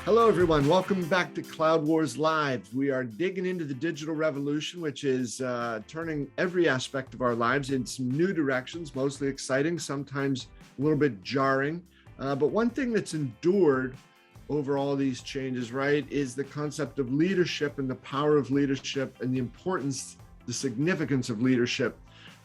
Hello, everyone. Welcome back to Cloud Wars Live. We are digging into the digital revolution, which is turning every aspect of our lives in some new directions, mostly exciting, sometimes a little bit jarring. But one thing that's endured over all these changes, right, is the concept of leadership and the power of leadership and the importance, the significance of leadership,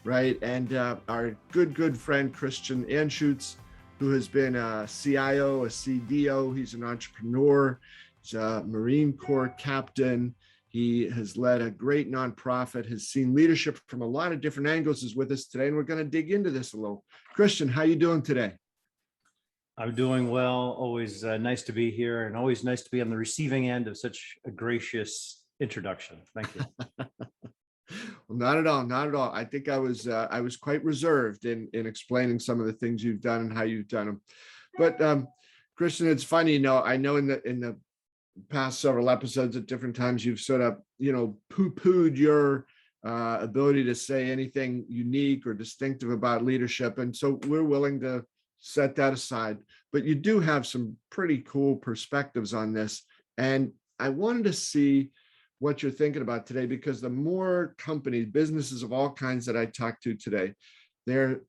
right? And our good friend, Christian Anschuetz, who has been a CIO, a CDO, he's an entrepreneur, he's a Marine Corps captain. He has led a great nonprofit, has seen leadership from a lot of different angles, is with us today, and we're going to dig into this a little. Christian, how are you doing today? I'm doing well. Always nice to be here, and always nice to be on the receiving end of such a gracious introduction. Thank you. Well, not at all, not at all. I think I was quite reserved in explaining some of the things you've done and how you've done them. But Christian, it's funny, I know in the past several episodes at different times you've sort of, poo-pooed your ability to say anything unique or distinctive about leadership. And so we're willing to set that aside. But you do have some pretty cool perspectives on this. And I wanted to see what you're thinking about today, because the more companies, businesses of all kinds that I talk to today,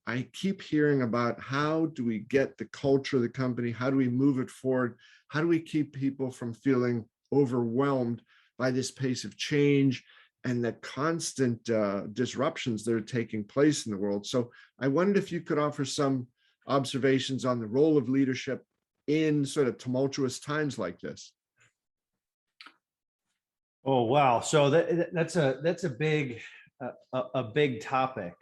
I keep hearing about how do we get the culture of the company? How do we move it forward? How do we keep people from feeling overwhelmed by this pace of change and the constant disruptions that are taking place in the world? So I wondered if you could offer some observations on the role of leadership in sort of tumultuous times like this. Oh, wow. So that's a big topic.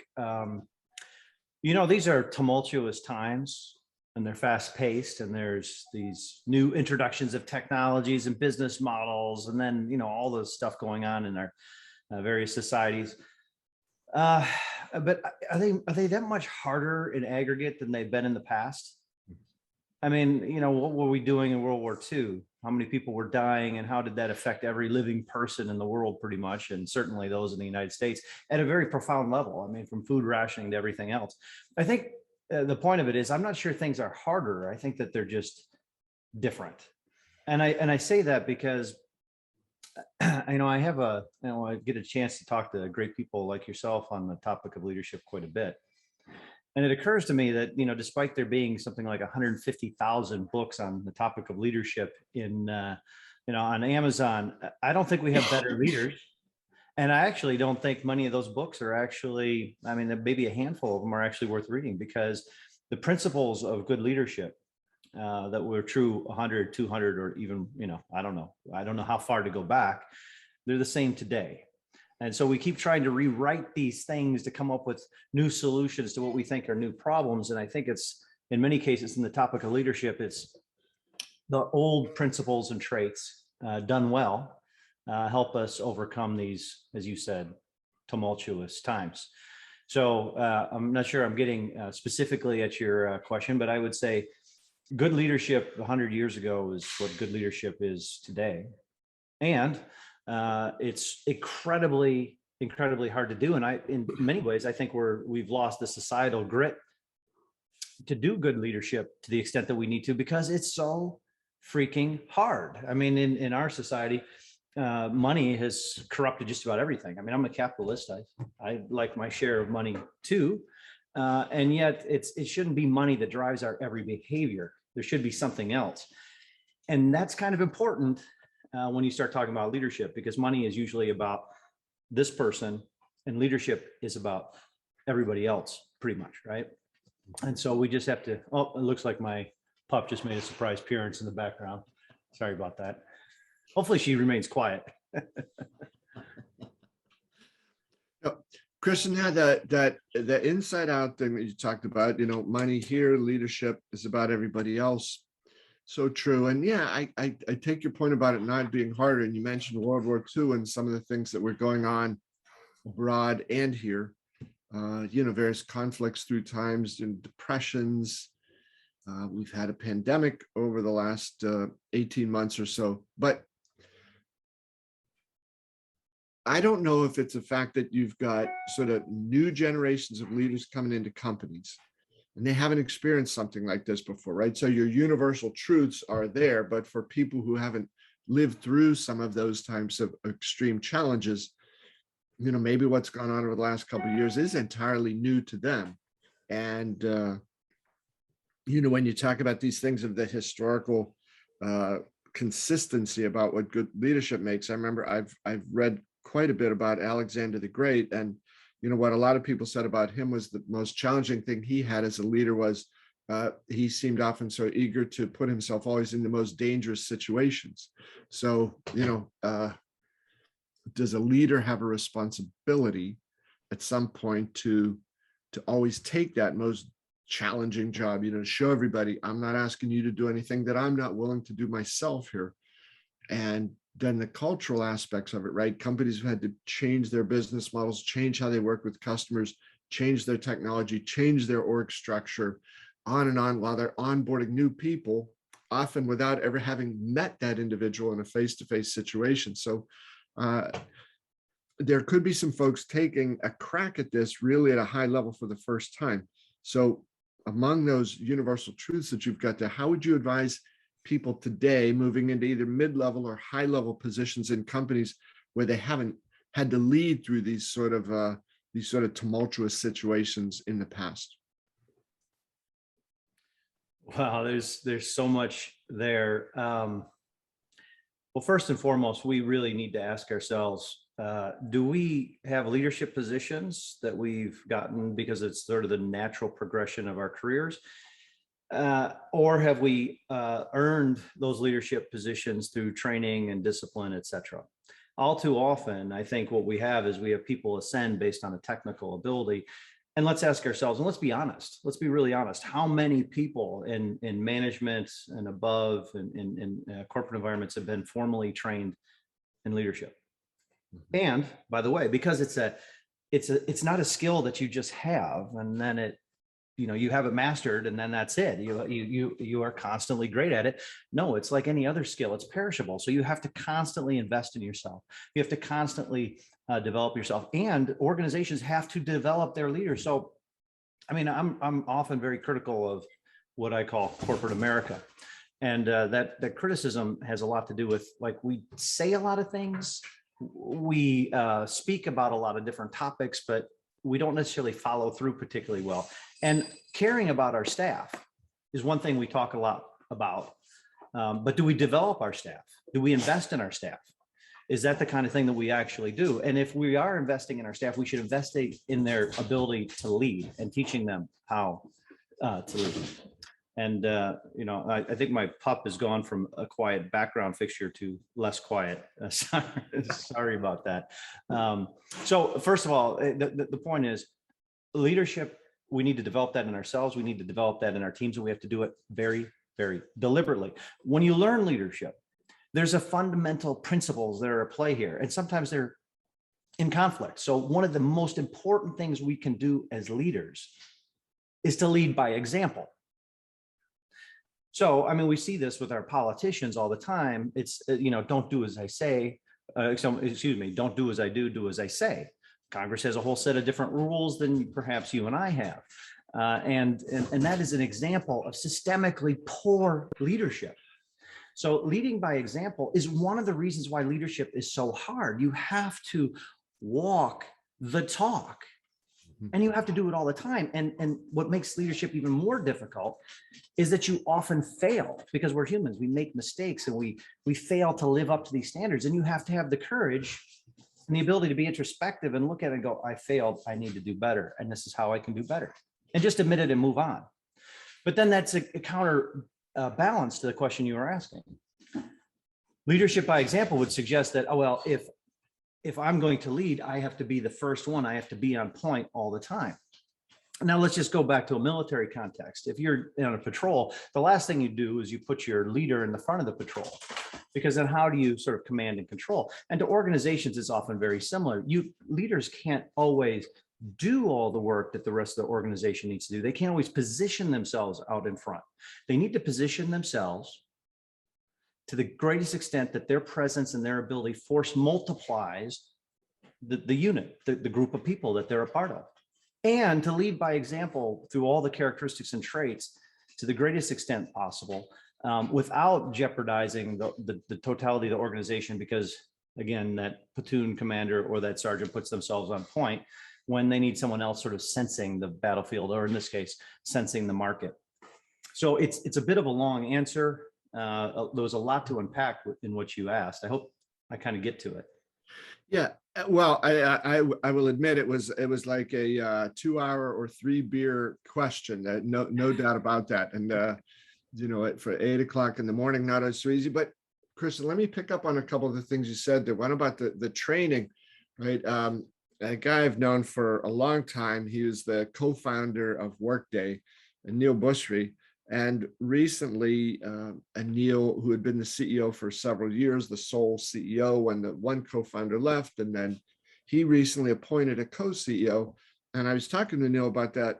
These are tumultuous times, and they're fast paced, and there's these new introductions of technologies and business models, and then, all the stuff going on in our various societies. But are they that much harder in aggregate than they've been in the past? I mean, what were we doing in World War II? How many people were dying, and how did that affect every living person in the world pretty much, and certainly those in the United States at a very profound level? I mean, from food rationing to everything else. I think the point of it is, I'm not sure things are harder. I think that they're just different. And I say that because I get a chance to talk to great people like yourself on the topic of leadership quite a bit. And it occurs to me that, despite there being something like 150,000 books on the topic of leadership on Amazon, I don't think we have better leaders. And I actually don't think many of those books are actually, maybe a handful of them are actually worth reading, because the principles of good leadership that were true 100, 200, or even, I don't know how far to go back, they're the same today. And so we keep trying to rewrite these things to come up with new solutions to what we think are new problems. And I think it's, in many cases, in the topic of leadership, it's the old principles and traits done well help us overcome these, as you said, tumultuous times. So I'm not sure I'm getting specifically at your question, but I would say good leadership 100 years ago is what good leadership is today. And it's incredibly hard to do. And in many ways, I think we've lost the societal grit to do good leadership to the extent that we need to, because it's so freaking hard. I mean, in our society, money has corrupted just about everything. I mean, I'm a capitalist. I like my share of money too. And yet it shouldn't be money that drives our every behavior. There should be something else. And that's kind of important when you start talking about leadership, because money is usually about this person and leadership is about everybody else pretty much, right? And so we just have to, it looks like my pup just made a surprise appearance in the background. Sorry about that. Hopefully she remains quiet. Christian had the inside out thing that you talked about, money here, leadership is about everybody else. So true. And yeah, I take your point about it not being harder. And you mentioned World War II and some of the things that were going on abroad and here, various conflicts through times and depressions. We've had a pandemic over the last 18 months or so. But I don't know if it's a fact that you've got sort of new generations of leaders coming into companies. and they haven't experienced something like this before, right? So your universal truths are there, but for people who haven't lived through some of those types of extreme challenges, maybe what's gone on over the last couple of years is entirely new to them. And when you talk about these things of the historical consistency about what good leadership makes, I remember I've read quite a bit about Alexander the Great, and what a lot of people said about him was the most challenging thing he had as a leader was he seemed often so eager to put himself always in the most dangerous situations. So does a leader have a responsibility at some point to always take that most challenging job, to show everybody, I'm not asking you to do anything that I'm not willing to do myself here. And then the cultural aspects of it, right? Companies have had to change their business models, change how they work with customers, change their technology, change their org structure, on and on, while they're onboarding new people, often without ever having met that individual in a face-to-face situation. So there could be some folks taking a crack at this really at a high level for the first time. So among those universal truths that you've got there, how would you advise people today moving into either mid-level or high-level positions in companies where they haven't had to lead through these sort of tumultuous situations in the past? Wow, there's so much there. Well, first and foremost, we really need to ask ourselves, do we have leadership positions that we've gotten because it's sort of the natural progression of our careers? Or have we earned those leadership positions through training and discipline, et cetera? All too often, I think what we have is we have people ascend based on a technical ability. And let's ask ourselves, and let's be honest, let's be really honest, how many people in management and above in corporate environments have been formally trained in leadership? And by the way, because it's not a skill that you just have and then you have it mastered and then that's it. You are constantly great at it. No, it's like any other skill. It's perishable. So you have to constantly invest in yourself. You have to constantly develop yourself, and organizations have to develop their leaders. So, I mean, I'm often very critical of what I call corporate America. And that criticism has a lot to do with, like, we say a lot of things, we speak about a lot of different topics, but we don't necessarily follow through particularly well. And caring about our staff is one thing we talk a lot about, but do we develop our staff? Do we invest in our staff? Is that the kind of thing that we actually do? And if we are investing in our staff, we should invest in their ability to lead and teaching them how to lead. And, I think my pup has gone from a quiet background fixture to less quiet. Sorry about that. So first of all, the point is leadership. We need to develop that in ourselves. We need to develop that in our teams, and we have to do it very, very deliberately. When you learn leadership, there's a fundamental principles that are at play here, and sometimes they're in conflict. So one of the most important things we can do as leaders is to lead by example. So, I mean, we see this with our politicians all the time. It's, don't do as I say, don't do as I do as I say. Congress has a whole set of different rules than perhaps you and I have. And that is an example of systemically poor leadership. So leading by example is one of the reasons why leadership is so hard. You have to walk the talk. And you have to do it all the time. And what makes leadership even more difficult is that you often fail, because we're humans. We make mistakes and we fail to live up to these standards. And you have to have the courage and the ability to be introspective and look at it and go, I failed. I need to do better. And this is how I can do better. And just admit it and move on. But then that's a counter balance to the question you were asking. Leadership by example would suggest that, oh, well, if I'm going to lead, I have to be the first one. I have to be on point all the time. Now let's just go back to a military context. If you're on a patrol, the last thing you do is you put your leader in the front of the patrol, because then how do you sort of command and control? And to organizations, it's often very similar. Leaders can't always do all the work that the rest of the organization needs to do. They can't always position themselves out in front. They need to position themselves to the greatest extent that their presence and their ability force multiplies the unit, the group of people that they're a part of. and to lead by example through all the characteristics and traits to the greatest extent possible, without jeopardizing the totality of the organization, because again, that platoon commander or that sergeant puts themselves on point when they need someone else sort of sensing the battlefield, or in this case, sensing the market. So it's a bit of a long answer. There was a lot to unpack in what you asked. I hope I kind of get to it. Yeah, well, I will admit it was like a 2-hour or 3 beer question. No doubt about that. And for 8 o'clock in the morning, not so easy. But Kristen, let me pick up on a couple of the things you said there. One about the training, right? A guy I've known for a long time. He was the co-founder of Workday, Neil Bushry. And recently, Neil, who had been the CEO for several years, the sole CEO when the one co-founder left, and then he recently appointed a co-CEO. And I was talking to Neil about that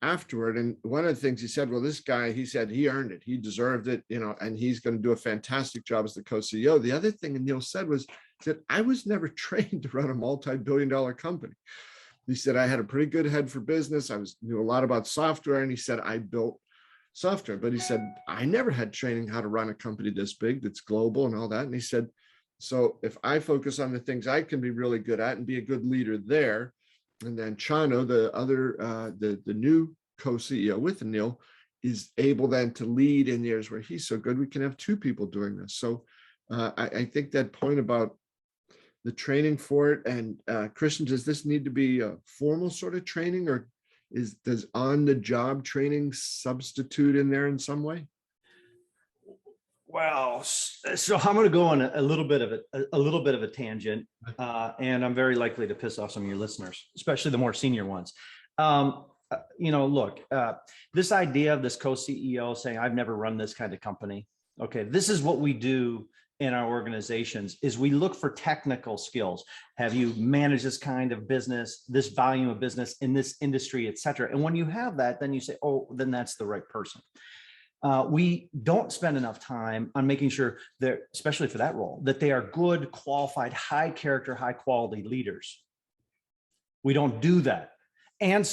afterward. And one of the things he said, well, this guy, he said he earned it, he deserved it, and he's going to do a fantastic job as the co-CEO. The other thing Neil said was that I was never trained to run a multi-billion-dollar company. He said I had a pretty good head for business. Knew a lot about software, and he said I built software, but he said I never had training how to run a company this big, that's global and all that. And he said, so if I focus on the things I can be really good at and be a good leader there, and then Chano, the other the new co-CEO with Neil, is able then to lead in the areas where he's so good, we can have 2 people doing this. So I think that point about the training for it, and Christian, does this need to be a formal sort of training, or does on-the-job training substitute in there in some way? Well, so I'm going to go on a little bit of a tangent, and I'm very likely to piss off some of your listeners, especially the more senior ones. Look, this idea of this co-CEO saying, I've never run this kind of company. Okay, this is what we do in our organizations, is we look for technical skills. Have you managed this kind of business, this volume of business in this industry, et cetera? And when you have that, then you say, oh, then that's the right person. We don't spend enough time on making sure that, especially for that role, that they are good, qualified, high character, high quality leaders. We don't do that. And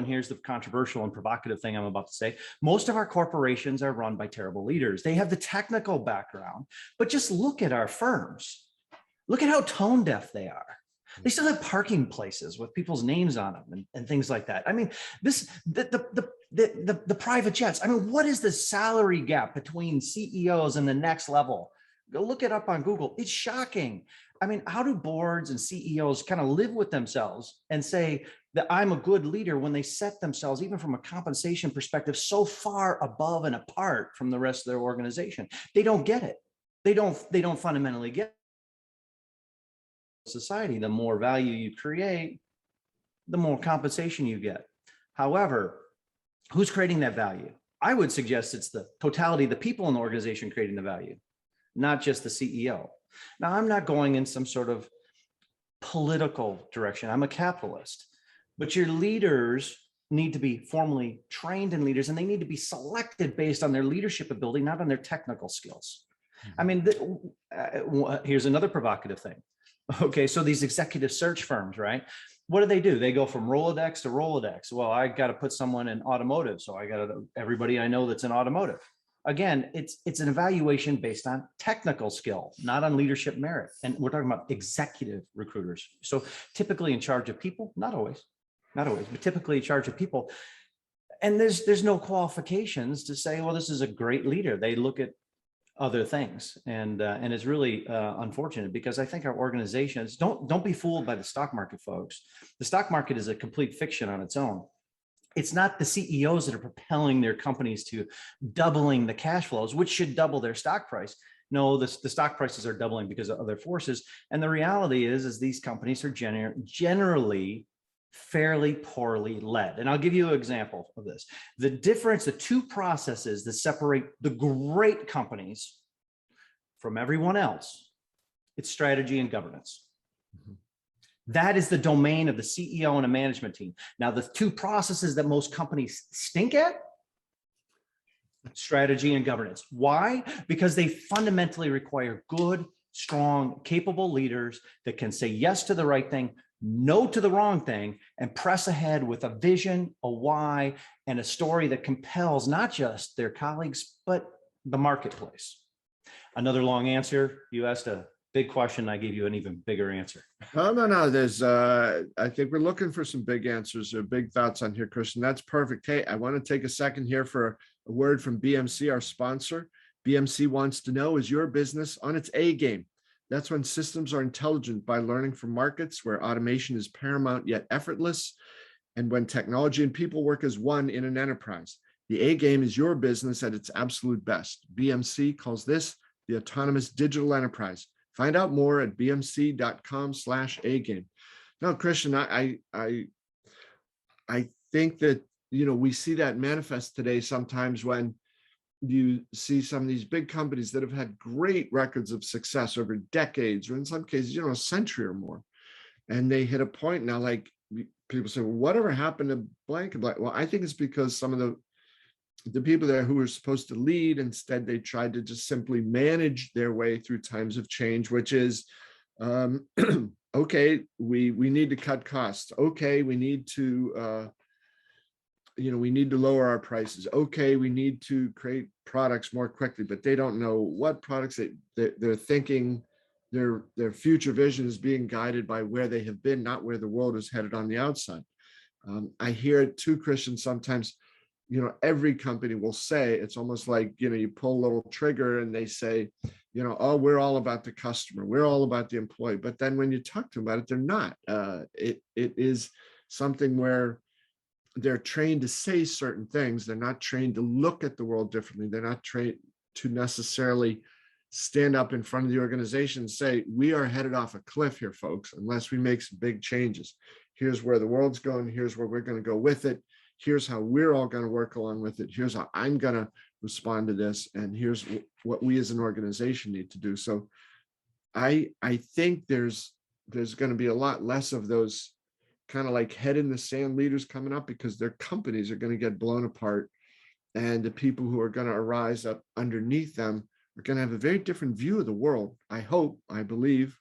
here's the controversial and provocative thing I'm about to say. Most of our corporations are run by terrible leaders. They have the technical background, but just look at our firms. Look at how tone deaf they are. They still have parking places with people's names on them and things like that. I mean, the private jets. I mean, what is the salary gap between CEOs and the next level? Go look it up on Google. It's shocking. I mean, how do boards and CEOs kind of live with themselves and say that I'm a good leader when they set themselves, even from a compensation perspective, so far above and apart from the rest of their organization? They don't get it. They don't fundamentally get society. The more value you create, the more compensation you get. However, who's creating that value? I would suggest it's the totality of the people in the organization creating the value, not just the CEO. Now, I'm not going in some sort of political direction. I'm a capitalist, but your leaders need to be formally trained in leaders, and they need to be selected based on their leadership ability, not on their technical skills. I mean, here's another provocative thing. Okay, so these executive search firms, right? What do? They go from Rolodex to Rolodex. Well, I got to put someone in automotive, so I got to everybody I know that's in automotive. Again, it's an evaluation based on technical skill, not on leadership merit. And we're talking about executive recruiters. So typically in charge of people, not always, but typically in charge of people. And there's no qualifications to say, well, this is a great leader. They look at other things, and it's really unfortunate, because I think our organizations don't be fooled by the stock market, folks. The stock market is a complete fiction on its own. It's not the CEOs that are propelling their companies to doubling the cash flows, which should double their stock price. No, the stock prices are doubling because of other forces. And the reality is these companies are generally fairly poorly led. And I'll give you an example of this. The difference, the 2 processes that separate the great companies from everyone else, it's strategy and governance. Mm-hmm. That is the domain of the CEO and a management team. Now, the 2 processes that most companies stink at, strategy and governance. Why? Because they fundamentally require good, strong, capable leaders that can say yes to the right thing, no to the wrong thing, and press ahead with a vision, a why, and a story that compels not just their colleagues, but the marketplace. Another long answer. You asked a big question. I gave you an even bigger answer. No. There's, I think we're looking for some big answers or big thoughts on here, Christian. That's perfect. Hey, I want to take a second here for a word from BMC, our sponsor. BMC wants to know, is your business on its A game? That's when systems are intelligent by learning from markets where automation is paramount yet effortless, and when technology and people work as one in an enterprise. The A game is your business at its absolute best. BMC calls this the autonomous digital enterprise. Find out more at bmc.com/A game. Now, Christian, I think that, we see that manifest today sometimes when you see some of these big companies that have had great records of success over decades, or in some cases, a century or more. And they hit a point now, like people say, well, whatever happened to blank and blank? Well, I think it's because some of the people there who were supposed to lead, instead, they tried to just simply manage their way through times of change, which is, okay, we need to cut costs. Okay, we need to, we need to lower our prices. Okay, we need to create products more quickly, but they don't know what products they're thinking. Their future vision is being guided by where they have been, not where the world is headed on the outside. I hear it too, Christian, sometimes, every company will say, it's almost like, you pull a little trigger and they say, oh, we're all about the customer. We're all about the employee. But then when you talk to them about it, they're not. It is something where they're trained to say certain things. They're not trained to look at the world differently. They're not trained to necessarily stand up in front of the organization and say, we are headed off a cliff here, folks, unless we make some big changes. Here's where the world's going. Here's where we're going to go with it. Here's how we're all going to work along with it. Here's how I'm going to respond to this. And here's what we as an organization need to do. So I think there's going to be a lot less of those kind of like head in the sand leaders coming up, because their companies are going to get blown apart. And the people who are going to arise up underneath them are going to have a very different view of the world. I hope, I believe.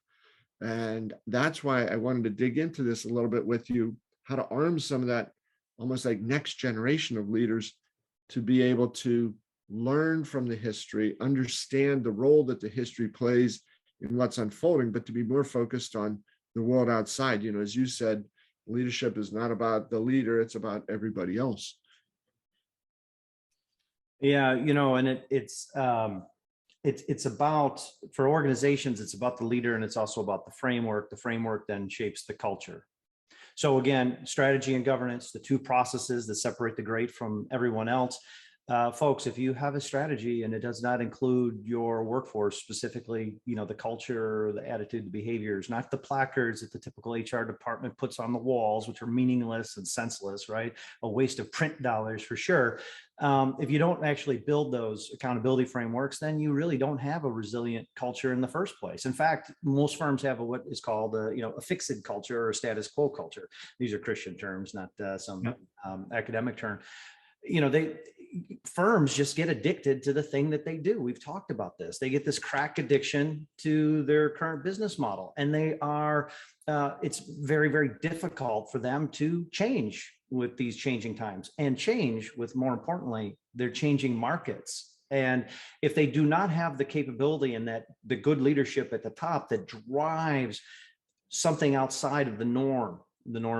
And that's why I wanted to dig into this a little bit with you, how to arm some of that almost like next generation of leaders to be able to learn from the history, understand the role that the history plays in what's unfolding, but to be more focused on the world outside. As you said, leadership is not about the leader, it's about everybody else. Yeah, and it's about, for organizations, it's about the leader, and it's also about the framework. The framework then shapes the culture. So again, strategy and governance, the two processes that separate the great from everyone else. Folks, if you have a strategy and it does not include your workforce, specifically, the culture, the attitude, the behaviors, not the placards that the typical HR department puts on the walls, which are meaningless and senseless, right? A waste of print dollars for sure. If you don't actually build those accountability frameworks, then you really don't have a resilient culture in the first place. In fact, most firms have what is called a fixed culture or a status quo culture. These are Christian terms, not some academic term. Firms just get addicted to the thing that they do. We've talked about this. They get this crack addiction to their current business model, and it's very, very difficult for them to change with these changing times, and change with, more importantly, their changing markets. And if they do not have the capability and the good leadership at the top that drives something outside of the norm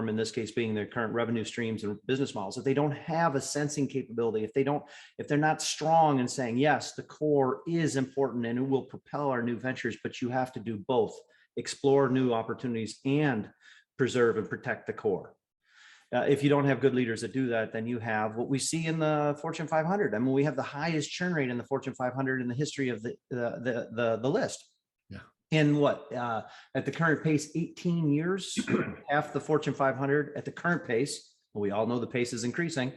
in this case being their current revenue streams and business models, if they don't have a sensing capability, if they're not strong in saying, yes, the core is important and it will propel our new ventures, but you have to do both, explore new opportunities and preserve and protect the core. If you don't have good leaders that do that, then you have what we see in the Fortune 500. I mean, we have the highest churn rate in the Fortune 500 in the history of the list. In at the current pace, 18 years, half the Fortune 500 at the current pace, well, we all know the pace is increasing,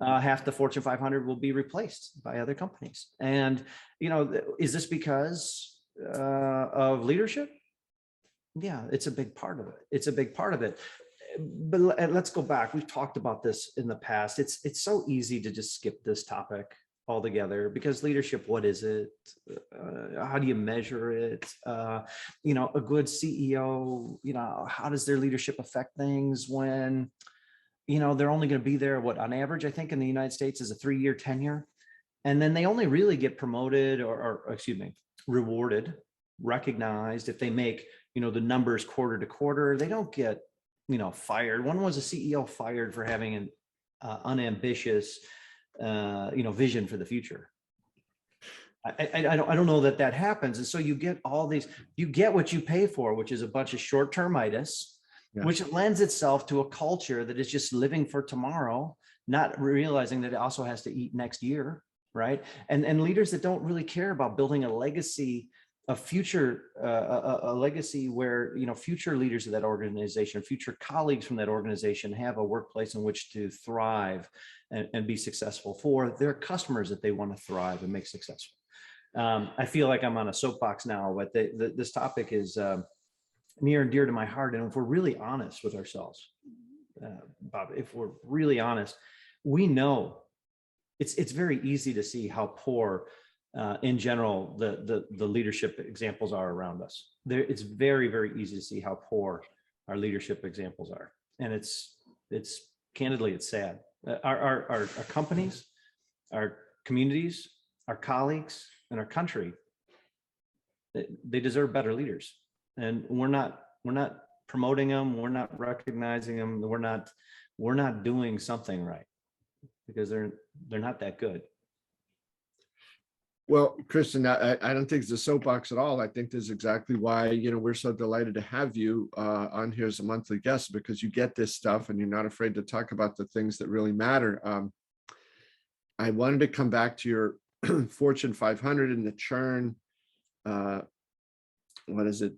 half the Fortune 500 will be replaced by other companies. And, is this because of leadership? Yeah, it's a big part of it. But let's go back. We've talked about this in the past. It's so easy to just skip this topic. altogether, because leadership, what is it? How do you measure it? A good CEO, how does their leadership affect things when, they're only going to be there, what, on average, I think in the United States is a 3-year tenure. And then they only really get promoted or excuse me, rewarded, recognized if they make, the numbers quarter to quarter. They don't get, fired. One was a CEO fired for having an unambitious, vision for the future. I don't know that happens. And so you get all these, you get what you pay for, which is a bunch of short-termitis, which lends itself to a culture that is just living for tomorrow, not realizing that it also has to eat next year. Right. And leaders that don't really care about building a legacy of future, a legacy where, future leaders of that organization, future colleagues from that organization have a workplace in which to thrive and be successful for their customers that they want to thrive and make successful. I feel like I'm on a soapbox now, but this topic is near and dear to my heart. And if we're really honest with ourselves, Bob, if we're really honest, we know it's very easy to see how poor, in general, the leadership examples are around us. It's very, very easy to see how poor our leadership examples are, and it's candidly, it's sad. Our companies, our communities, our colleagues, and our country, they deserve better leaders, and we're not promoting them. We're not recognizing them. We're not doing something right, because they're not that good. Well, Kristen, I don't think it's a soapbox at all. I think this is exactly why, we're so delighted to have you on here as a monthly guest, because you get this stuff and you're not afraid to talk about the things that really matter. I wanted to come back to your Fortune 500 and the churn. What is it?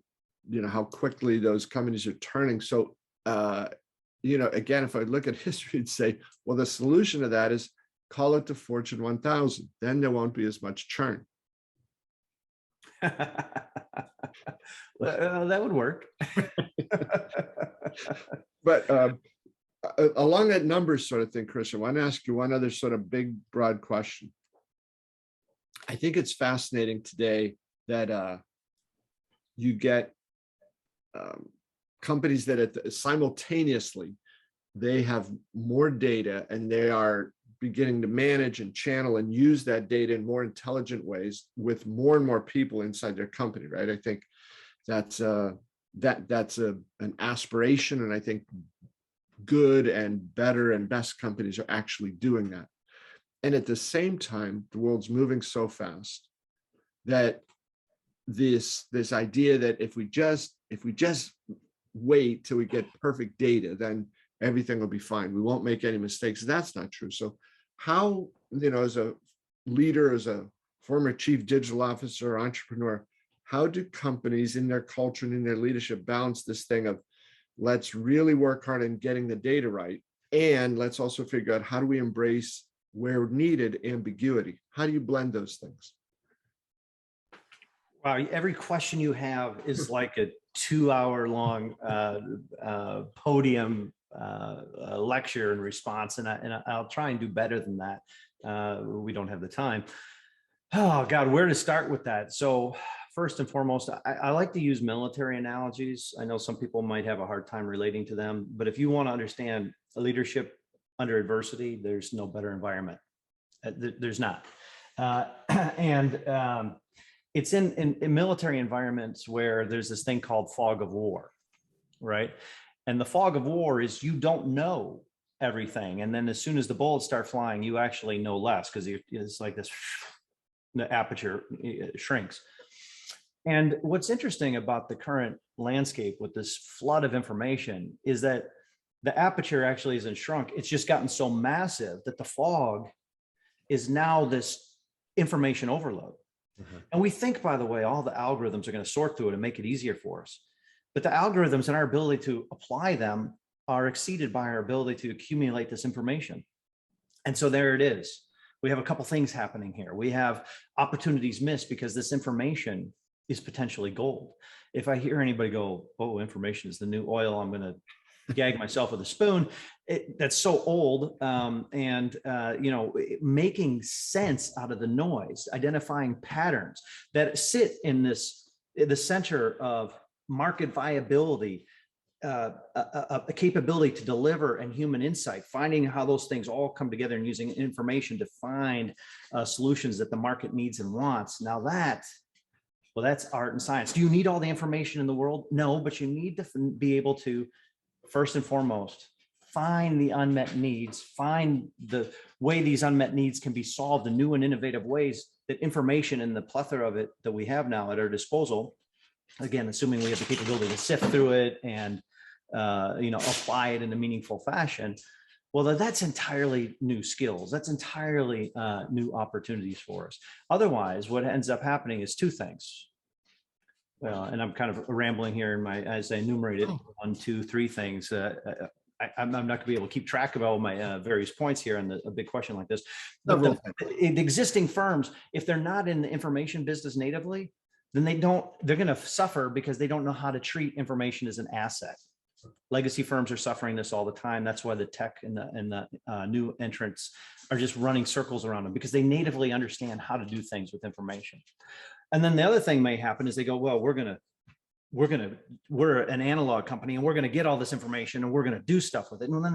How quickly those companies are turning. So, again, if I look at history and say, well, the solution to that is call it the Fortune 1000, then there won't be as much churn. Well, that would work. But along that numbers sort of thing, Chris, I want to ask you one other sort of big, broad question. I think it's fascinating today that you get companies that simultaneously, they have more data and they are beginning to manage and channel and use that data in more intelligent ways with more and more people inside their company, right? I think that's an aspiration, and I think good and better and best companies are actually doing that. And at the same time, the world's moving so fast that this idea that if we just wait till we get perfect data, then everything will be fine. We won't make any mistakes. That's not true. So how, as a leader, as a former chief digital officer or entrepreneur, how do companies in their culture and in their leadership balance this thing of let's really work hard on getting the data right, and let's also figure out how do we embrace, where needed, ambiguity? How do you blend those things? Wow, every question you have is like a 2-hour-long podium lecture and response, and I'll try and do better than that. We don't have the time. Oh God, where to start with that? So first and foremost, I like to use military analogies. I know some people might have a hard time relating to them, but if you want to understand leadership under adversity, there's no better environment. There's not. It's in military environments where there's this thing called fog of war, right? And the fog of war is you don't know everything. And then as soon as the bullets start flying, you actually know less, because it's like this, the aperture shrinks. And what's interesting about the current landscape with this flood of information is that the aperture actually isn't shrunk. It's just gotten so massive that the fog is now this information overload. Mm-hmm. And we think, by the way, all the algorithms are going to sort through it and make it easier for us. But the algorithms and our ability to apply them are exceeded by our ability to accumulate this information. And so there it is. We have a couple things happening here. We have opportunities missed because this information is potentially gold. If I hear anybody go, oh, information is the new oil, I'm going to gag myself with a spoon. That's so old. Making sense out of the noise, identifying patterns that sit in the center of market viability, a capability to deliver, and human insight, finding how those things all come together and using information to find solutions that the market needs and wants. Now that's art and science. Do you need all the information in the world? No, but you need to be able to, first and foremost, find the unmet needs, find the way these unmet needs can be solved in new and innovative ways, that information and the plethora of it that we have now at our disposal, again, assuming we have the capability to sift through it and apply it in a meaningful fashion. Well, that's entirely new skills. That's entirely new opportunities for us. Otherwise, what ends up happening is two things. Well, and I'm kind of rambling here as I enumerated 1, 2, 3 things. I'm not going to be able to keep track of all my various points here on a big question like this. But the existing firms, if they're not in the information business natively, then they're going to suffer because they don't know how to treat information as an asset. Legacy firms are suffering this all the time. That's why the tech and the new entrants are just running circles around them, because they natively understand how to do things with information. And then the other thing may happen is they go, well, we're an analog company and we're going to get all this information and we're going to do stuff with it. And then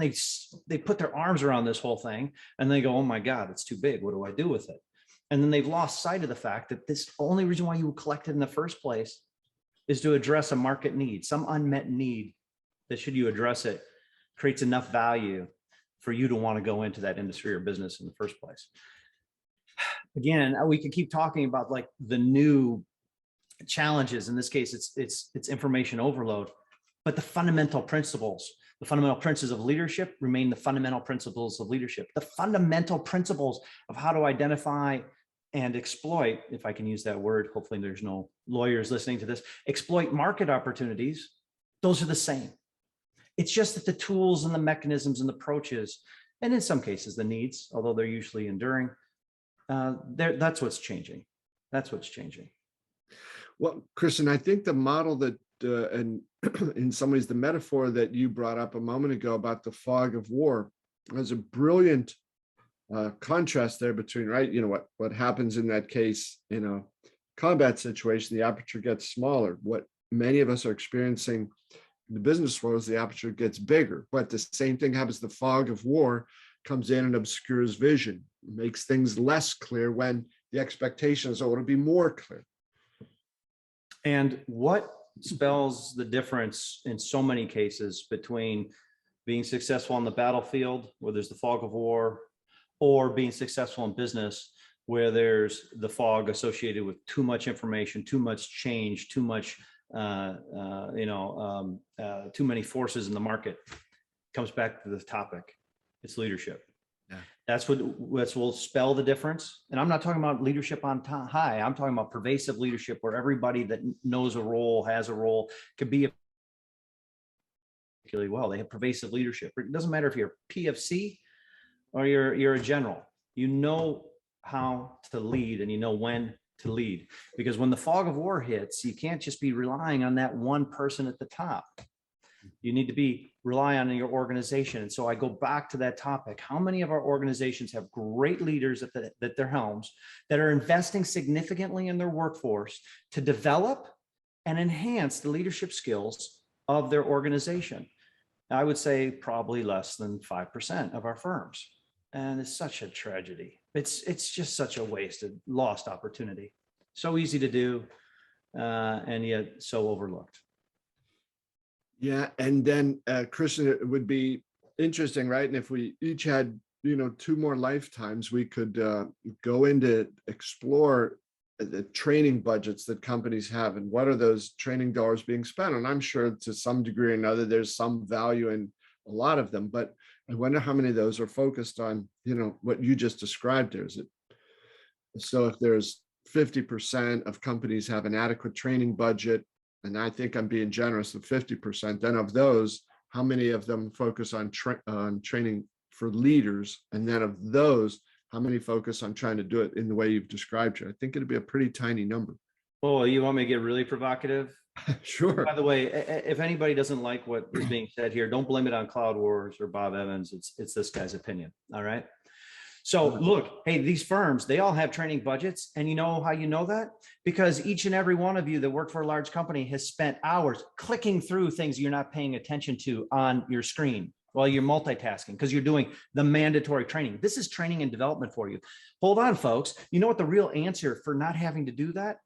they put their arms around this whole thing and they go, oh my God, it's too big. What do I do with it? And then they've lost sight of the fact that this only reason why you collect it in the first place is to address a market need, some unmet need that, should you address it, creates enough value for you to want to go into that industry or business in the first place. Again, we could keep talking about like the new challenges. In this case, it's information overload, but the fundamental principles of leadership remain the fundamental principles of leadership. The fundamental principles of how to identify and exploit, if I can use that word, hopefully there's no lawyers listening to this, exploit market opportunities, those are the same. It's just that the tools and the mechanisms and the approaches, and in some cases the needs, although they're usually enduring, that's what's changing. That's what's changing. Well, Kristen, I think the model that, and in some ways the metaphor that you brought up a moment ago about the fog of war, has a brilliant contrast there between, right, what happens in that case in a combat situation, the aperture gets smaller. What many of us are experiencing in the business world is the aperture gets bigger. But the same thing happens. The fog of war comes in and obscures vision, makes things less clear when the expectation is, oh, it'll be more clear. And what spells the difference in so many cases between being successful on the battlefield, where there's the fog of war, or being successful in business, where there's the fog associated with too much information, too much change, too much, too many forces in the market? Comes back to the topic. It's leadership. Yeah. That's what will spell the difference. And I'm not talking about leadership on high. I'm talking about pervasive leadership, where everybody that knows a role, has a role, could be particularly well. They have pervasive leadership. It doesn't matter if you're PFC or you're a general. You know how to lead and you know when to lead. Because when the fog of war hits, you can't just be relying on that one person at the top. You need to rely on your organization. And so I go back to that topic. How many of our organizations have great leaders at their helms that are investing significantly in their workforce to develop and enhance the leadership skills of their organization? I would say probably less than 5% of our firms. And it's such a tragedy. It's just such a wasted, lost opportunity. So easy to do, and yet so overlooked. Yeah, and then Christian, it would be interesting, right? And if we each had, 2 more lifetimes, we could go into explore the training budgets that companies have, and what are those training dollars being spent on. I'm sure to some degree or another, there's some value in a lot of them, but I wonder how many of those are focused on, what you just described there. Is it so if there's 50% of companies have an adequate training budget, and I think I'm being generous of 50%, then of those, how many of them focus on training for leaders? And then of those, how many focus on trying to do it in the way you've described here? I think it'd be a pretty tiny number. Oh, you want me to get really provocative? Sure. By the way, if anybody doesn't like what is being said here, don't blame it on Cloud Wars or Bob Evans. It's this guy's opinion. All right. So look, hey, these firms, they all have training budgets. And you know how you know that? Because each and every one of you that work for a large company has spent hours clicking through things you're not paying attention to on your screen while you're multitasking because you're doing the mandatory training. This is training and development for you. Hold on, folks. You know what the real answer for not having to do that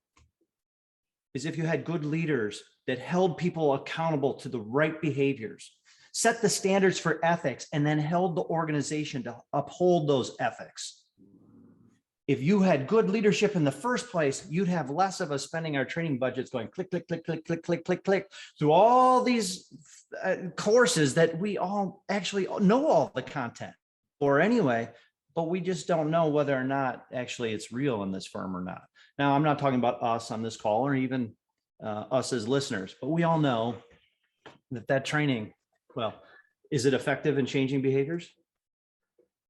is? If you had good leaders that held people accountable to the right behaviors, set the standards for ethics, and then held the organization to uphold those ethics. If you had good leadership in the first place, you'd have less of us spending our training budgets going click, click, click, click, click, click, click, click through all these courses that we all actually know all the content or anyway, but we just don't know whether or not actually it's real in this firm or not. Now, I'm not talking about us on this call or even us as listeners, but we all know that training, well, is it effective in changing behaviors?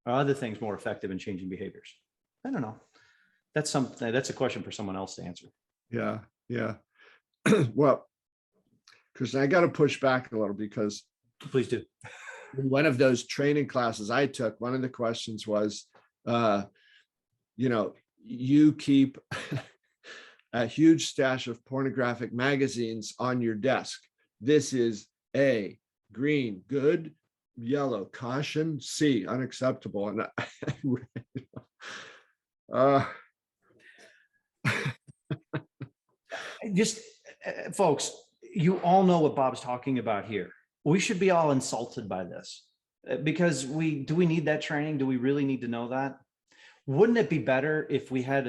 Are other things more effective in changing behaviors? I don't know. That's a question for someone else to answer. Yeah. Yeah. Well, Kristen, I got to push back a little because Please do. in one of those training classes I took, one of the questions was, you keep a huge stash of pornographic magazines on your desk. This is A, green, good, yellow, caution, C, unacceptable. And Just folks, you all know what Bob's talking about here. We should be all insulted by this because do we need that training? Do we really need to know that? Wouldn't it be better if we had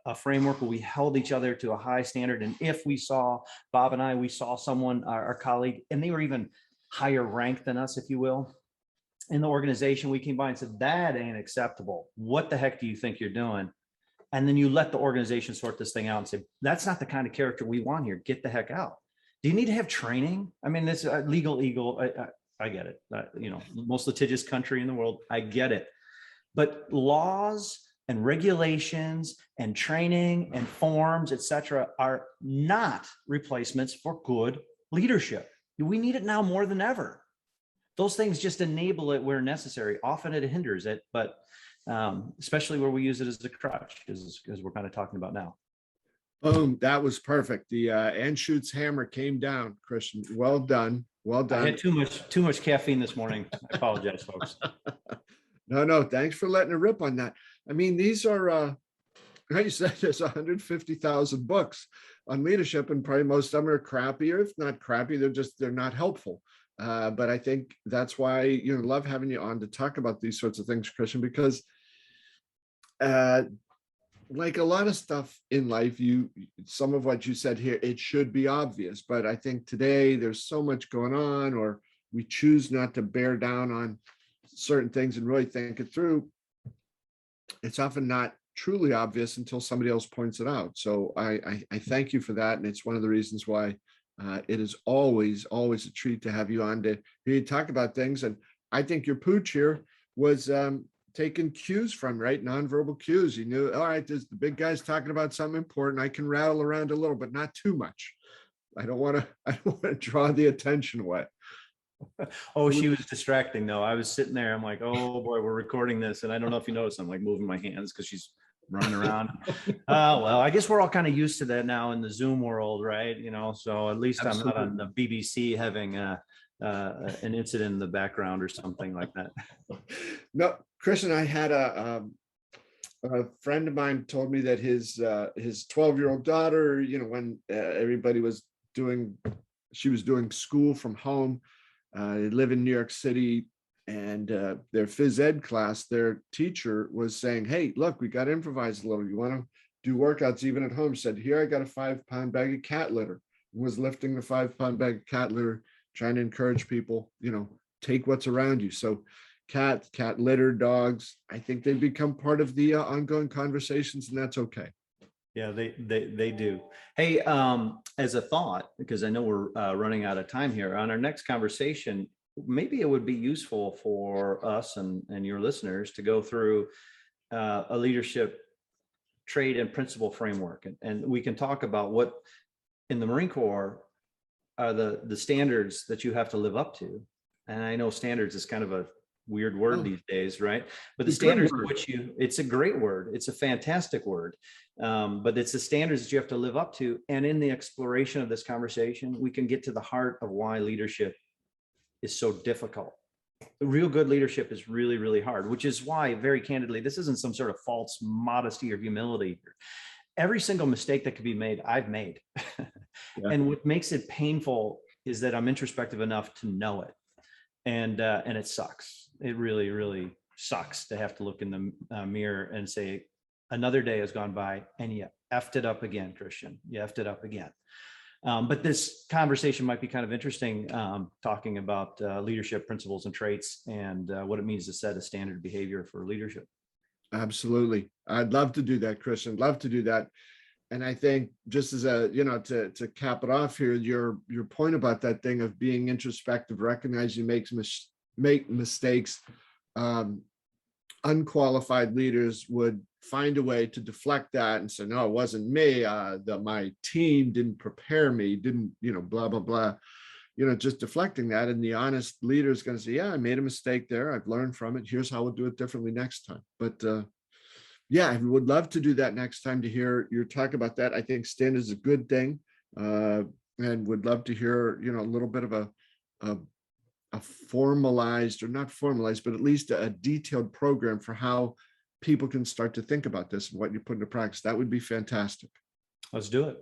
a framework where we held each other to a high standard? And if we saw Bob and we saw someone, our colleague, and they were even higher ranked than us, if you will, in the organization, we came by and said, that ain't acceptable. What the heck do you think you're doing? And then you let the organization sort this thing out and say, that's not the kind of character we want here. Get the heck out. Do you need to have training? I mean, this legal eagle, I get it. Most litigious country in the world, I get it. But laws and regulations and training and forms, et cetera, are not replacements for good leadership. We need it now more than ever. Those things just enable it where necessary. Often it hinders it, but especially where we use it as a crutch, as we're kind of talking about now. Boom, that was perfect. The Anschuetz hammer came down, Christian. Well done. Well done. I had too much caffeine this morning. I apologize, folks. No, thanks for letting it rip on that. I mean, these are, like you said, there's 150,000 books on leadership, and probably most of them are crappy, or if not crappy, they're not helpful. But I think that's why, love having you on to talk about these sorts of things, Christian, because like a lot of stuff in life, some of what you said here, it should be obvious, but I think today there's so much going on, or we choose not to bear down on certain things and really think it through. It's often not truly obvious until somebody else points it out. So I thank you for that. And it's one of the reasons why it is always a treat to have you on to hear you talk about things. And I think your pooch here was taking cues from, right? Nonverbal cues. You knew, all right, the big guy's talking about something important. I can rattle around a little, but not too much. I don't want to draw the attention away. Oh, she was distracting though. I was sitting there. I'm like, oh boy, we're recording this. And I don't know if you noticed, I'm like moving my hands because she's running around. Well, I guess we're all kind of used to that now in the Zoom world, right? So at least Absolutely. I'm not on the BBC having an incident in the background or something like that. No, Christian, I had a friend of mine told me that his 12-year-old daughter, when everybody was she was doing school from home. They live in New York City, and their phys ed class, their teacher was saying, hey, look, we got to improvise a little. You want to do workouts even at home? Said, here, I got a 5-pound bag of cat litter. Was lifting the 5-pound bag of cat litter, trying to encourage people, take what's around you. So cat litter, dogs, I think they become part of the ongoing conversations, and that's okay. Yeah, they do. Hey, as a thought, because I know we're running out of time here, on our next conversation, maybe it would be useful for us and your listeners to go through a leadership trait and principle framework. And we can talk about what in the Marine Corps are the standards that you have to live up to. And I know standards is kind of a weird word these days, right? But the standards which it's a great word. It's a fantastic word. But it's the standards that you have to live up to. And in the exploration of this conversation, we can get to the heart of why leadership is so difficult. Real good leadership is really, really hard, which is why, very candidly, this isn't some sort of false modesty or humility. Every single mistake that could be made, I've made. And what makes it painful is that I'm introspective enough to know it. And it sucks. It really, really sucks to have to look in the mirror and say, another day has gone by and you effed it up again, Christian. You effed it up again. But this conversation might be kind of interesting, talking about leadership principles and traits and what it means to set a standard behavior for leadership. Absolutely. I'd love to do that, Christian. Love to do that. And I think just as a, to cap it off here, your point about that thing of being introspective, recognizing you make mistakes, unqualified leaders would find a way to deflect that and say, no, it wasn't me. My team didn't prepare me, didn't, blah, blah, blah. Just deflecting that. And the honest leader is going to say, yeah, I made a mistake there. I've learned from it. Here's how we'll do it differently next time. But yeah, I would love to do that next time, to hear your talk about that. I think standards is a good thing, and would love to hear, a little bit of a formalized, or not formalized, but at least a detailed program for how people can start to think about this and what you put into practice. That would be fantastic. Let's do it.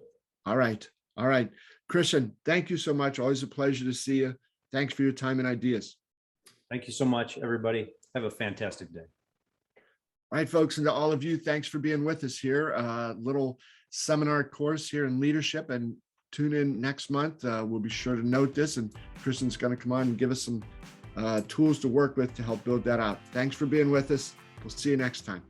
All right. All right. Christian, thank you so much. Always a pleasure to see you. Thanks for your time and ideas. Thank you so much, everybody. Have a fantastic day. All right, folks, and to all of you, thanks for being with us here. A little seminar course here in leadership, and tune in next month. We'll be sure to note this, and Kristen's going to come on and give us some tools to work with to help build that out. Thanks for being with us. We'll see you next time.